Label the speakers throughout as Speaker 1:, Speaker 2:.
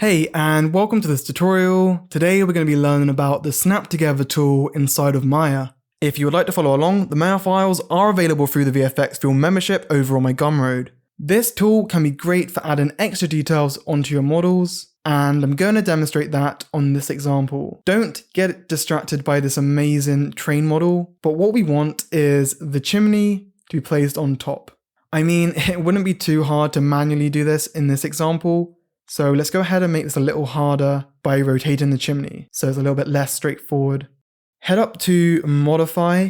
Speaker 1: Hey, and welcome to this tutorial. Today we're going to be learning about the Snap Together tool inside of Maya. If you would like to follow along, the Maya files are available through the VFX Film membership over on my Gumroad. This tool can be great for adding extra details onto your models, and I'm going to demonstrate that on this example. Don't get distracted by this amazing train model, but what we want is the chimney to be placed on top. I mean, it wouldn't be too hard to manually do this in this example, so let's go ahead and make this a little harder by rotating the chimney, so it's a little bit less straightforward. Head up to Modify,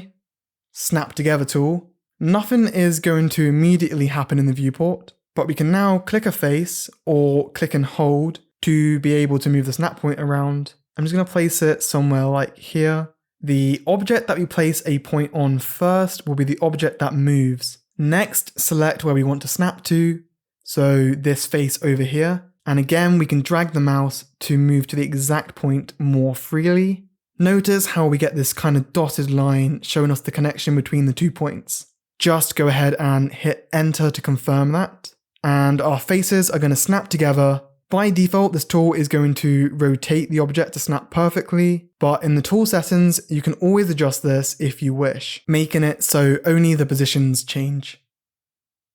Speaker 1: Snap Together tool. Nothing is going to immediately happen in the viewport, but we can now click a face or click and hold to be able to move the snap point around. I'm just going to place it somewhere like here. The object that we place a point on first will be the object that moves. Next, select where we want to snap to, so this face over here. And again, we can drag the mouse to move to the exact point more freely. Notice how we get this kind of dotted line showing us the connection between the 2 points. Just go ahead and hit enter to confirm that. And our faces are going to snap together. By default, this tool is going to rotate the object to snap perfectly, but in the tool settings, you can always adjust this if you wish, making it so only the positions change.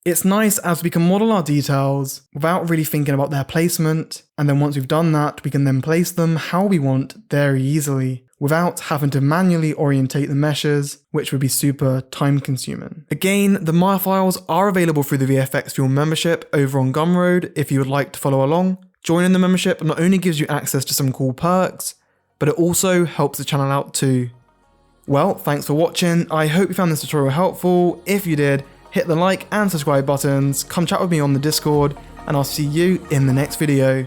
Speaker 1: It's nice as we can model our details without really thinking about their placement, and then once we've done that, we can then place them how we want very easily, without having to manually orientate the meshes, which would be super time consuming. Again, the Maya files are available through the VFX Film membership over on Gumroad if you would like to follow along. Joining the membership not only gives you access to some cool perks, but it also helps the channel out too. Well, thanks for watching. I hope you found this tutorial helpful. If you did, hit the like and subscribe buttons, come chat with me on the Discord, and I'll see you in the next video.